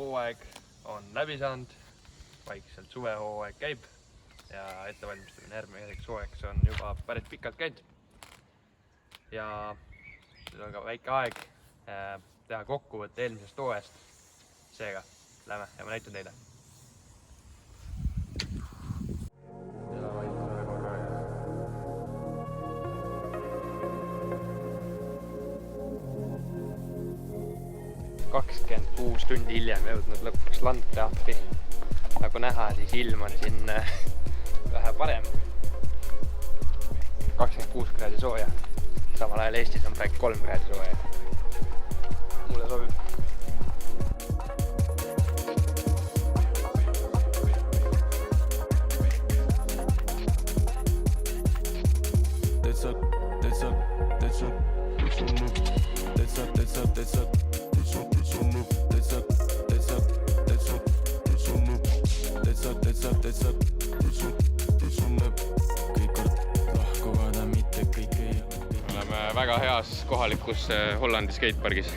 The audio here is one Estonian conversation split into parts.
hooaeg on läbi saanud, vaikselt suvehooaeg käib ja ettevalmistamine järgmiseks hooaegs on juba päris pikalt käinud. Ja nüüd on ka väike aeg teha kokkuvõtte eelmisest hooajast. Seega, lähme ja ma näitan teile. Ja 26 tundi hiljem jõudnud lõpuks Landteatri. Nagu näha, siis ilm on siin vähe parem. 26 kraadi sooja. Samal ajal Eestis on praegu 3 kraadi sooja. Mulle sobib. Oleme väga heas kohalikus Hollandi skatepargis.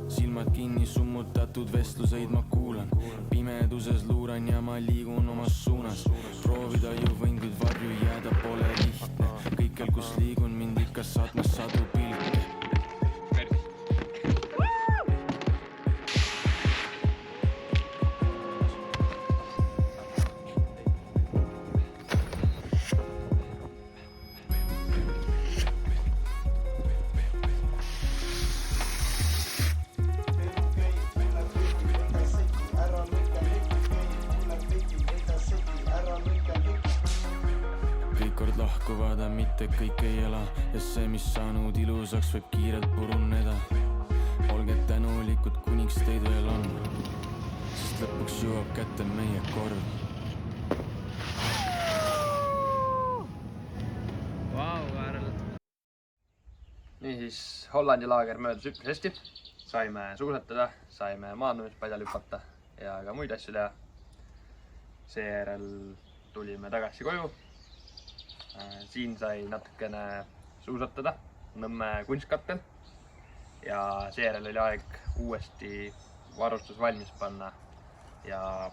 Silmad kinni summutatud vestluseid ma kuulan. Pimeduses luuran ja ma liigun omas suunas. Proovida ju võin, kuid varju jääda pole lihtne. Kõikjal kus liigun mind ikka saatmas sadu pilke. Kord lahkuvad, mitte kõik ei ela ja see, mis saanud ilusaks, võib kiirelt puruneda. Olge tänulikud, kuniks teid veel on, sest lõpuks jõuab kätte meie kord. Vau, Karl! Niisiis, Hollandi laager möödus üpris hästi. Saime suusatada, saime maandumispadjal hüpata ja ka muid asju teha. Seejärel tulime tagasi koju. Siin sai natukene suusatada Nõmme kunstkattel ja seejärel oli aeg uuesti varustus valmis panna ja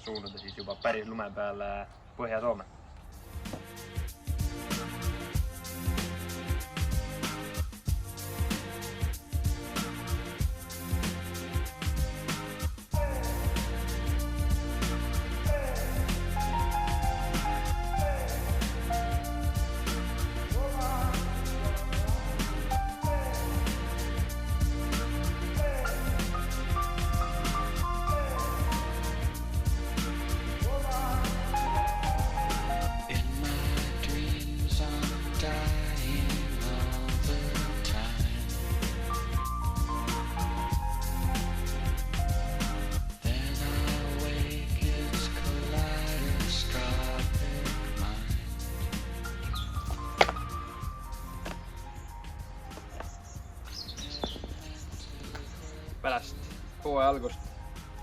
suunduda siis juba päris lume peale Põhja-Soome. Pärast hooaja algust,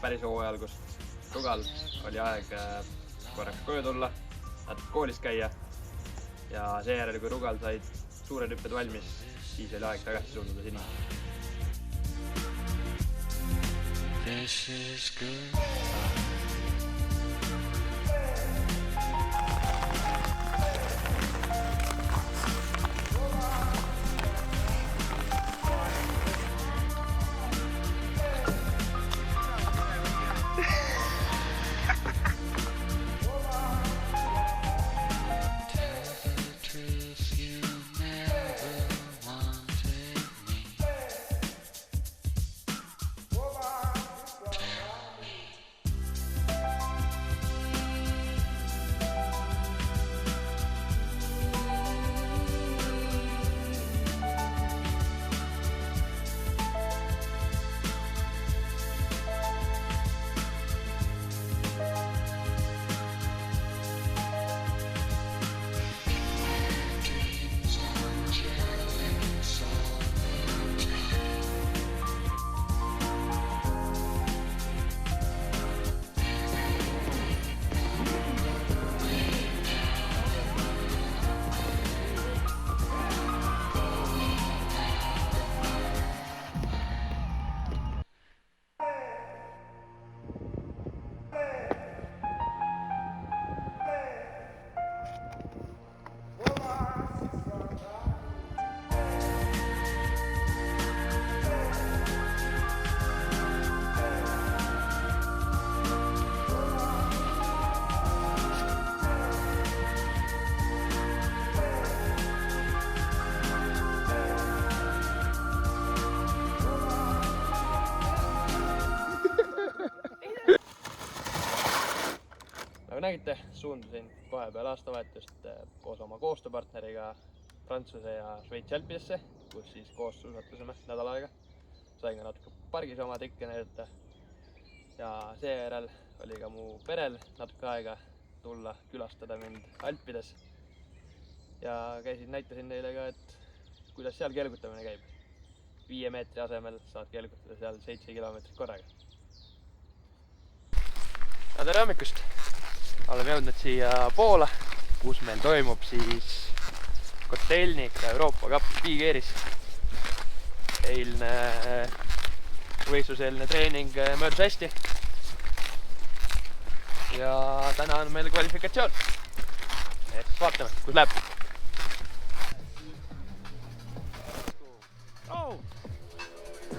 päris hooaja algust Rugal oli aeg korraks koju tulla, natuke koolis käia ja seejärel, kui Rugal said suured hüpped valmis, siis oli aeg tagasi suunduda sinna. This is good. nägite, suundusin kohe peale aastavahetust koos oma koostööpartneriga Prantsuse ja Šveitsi alpidesse, kus siis koos suusatasime nädal aega. Sain ka natuke pargis oma trikke näidata. Ja seejärel oli ka mu perel natuke aega tulla külastada mind alpides. Ja näitasin neile ka, et kuidas seal kelgutamine käib. 5 meetri asemel saad kelgutada seal 7 kilomeetrit korraga. Tere hommikust! Oleme jõudnud siia Poola, kus meil toimub siis Kotelnika Euroopa Cup Big-Airis. Eilne võistluseelne treening möödus hästi. Ja täna on meil kvalifikatsioon. Et siis vaatame, kus läheb.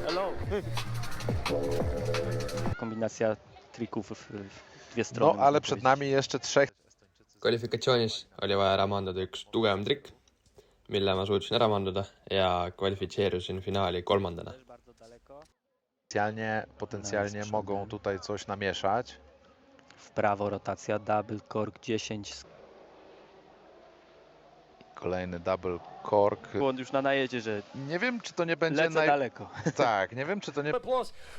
Hello! Kombinacja trików w dwie strony. No, ale przed nami jeszcze 3. Kvalifikatsioonis oli vaja ära maandada üks tugevam trikk, mille ma suutsin ära maandada ja kvalifitseerusin finaali 3. Potencjalnie mogą tutaj coś namieszać. W prawo rotacja, double cork 10. Kolejny double cork. On już na najedzie, że Nie wiem, czy to nie będzie lecę daleko. Tak, nie wiem, czy to nie...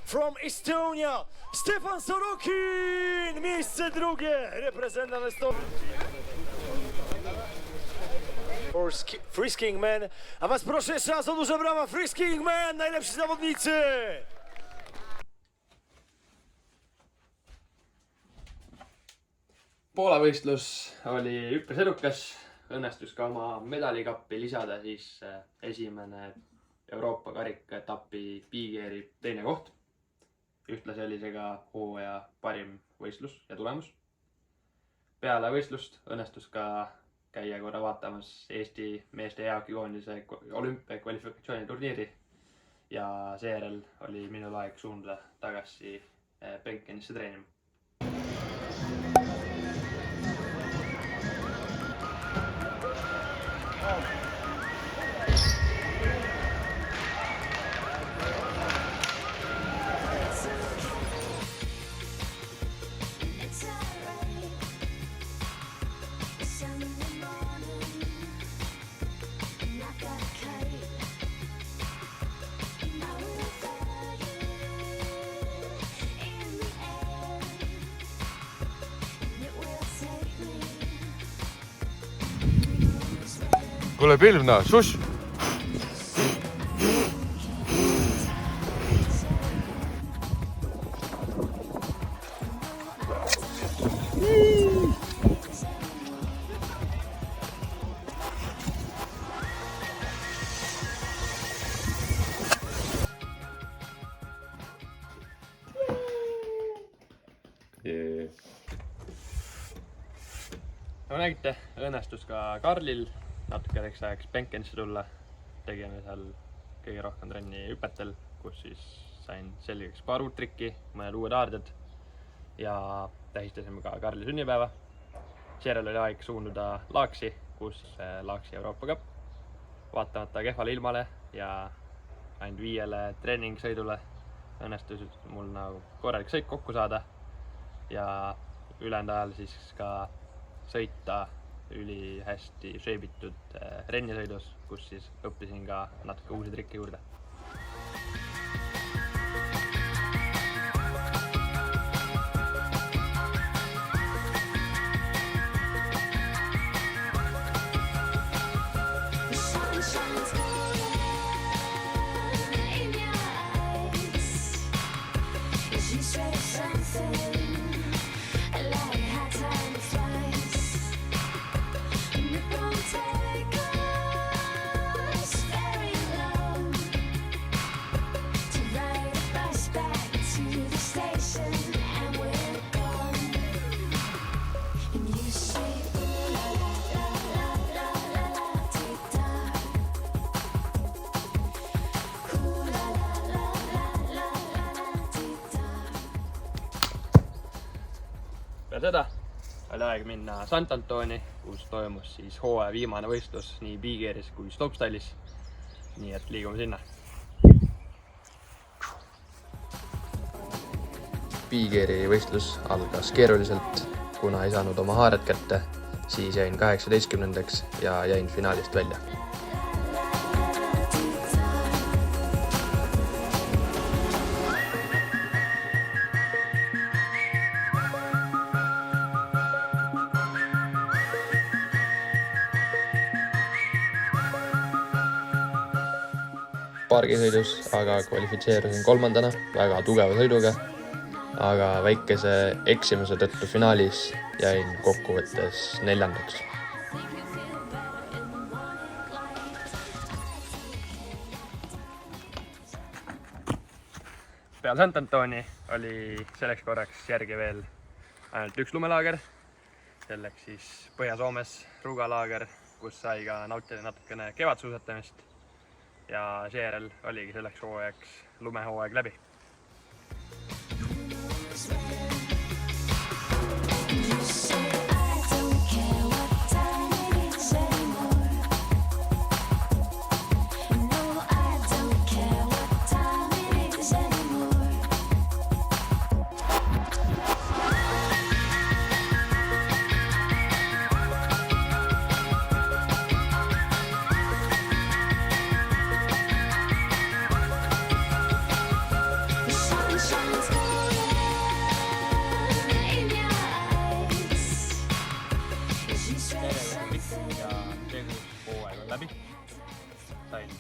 From Estonia, Stefan Sorokin! Miejsce drugie, reprezentant Estonii. Free Skiing Man. A was proszę jeszcze raz o duże brawa. Free Skiing Man, najlepsi zawodnicy! Poola võistlus oli üpris edukas. Õnnestus ka oma medalikappi lisada siis esimene Euroopa karika etapi Big-Airi 2. koht. Ühtlasi oli see ka hooaja parim võistlus ja tulemus. Peale võistlust õnnestus ka käia korra vaatamas Eesti meeste jäähokikoondise olümpia kvalifikatsiooni turniiri ja seejärel oli minul aeg suunduda tagasi Benkenisse treenima. Kuule Pilvna, šuš! Nagu nägite, õnnestus ka Karlil natukeseks ajaks Benkenisse tulla. Tegime seal kõige rohkem trenni hüpetel, kus siis sain selgeks paar uut trikki, mõned uued aarded ja tähistasime ka Karli sünnipäeva. Seejärel oli aeg suunduda Laaksi, kus Laaksi Euroopa Cup. Vaatamata kehvale ilmale ja ainult 5 treeningsõidule õnnestus mul nagu korralik sõit kokku saada ja ülejäänud ajal siis ka sõita üli hästi šeibitud rennisõidus, kus siis õppisin ka natuke uusi trikke juurde. Peale seda oli aeg minna Sant Antoni, kus toimus siis hooaja viimane võistlus nii Big-Airis kui Slopestyle'is. Nii et liigume sinna. Big-Airi võistlus algas keeruliselt kuna ei saanud oma haaret kätte, siis jäin 18. ja jäin finaalist välja. Pargisõidus, aga kvalifitseerusin 3. väga tugeva sõiduga, aga väikese eksimuse tõttu finaalis jäin kokkuvõttes 4. Peale Sant Antoni oli selleks korraks järgi veel ainult üks lumelaager, selleks siis Põhja-Soomes Ruugalaager, kus sai ka nautida natukene kevadsuusatamist. Ja seejärel oligi selleks hooajaks lumehooaeg läbi. Ja seekord hooaeg on läbi. Sain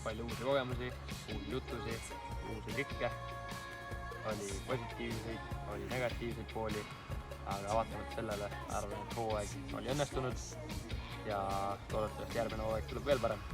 palju uusi kogemusi, uusi jutusi, uusi kikke. Oli positiivseid, oli negatiivseid pooli, aga vaatamata sellele arvan, et hooaeg oli õnnestunud ja loodetavasti järgmine hooaeg tuleb veel parem.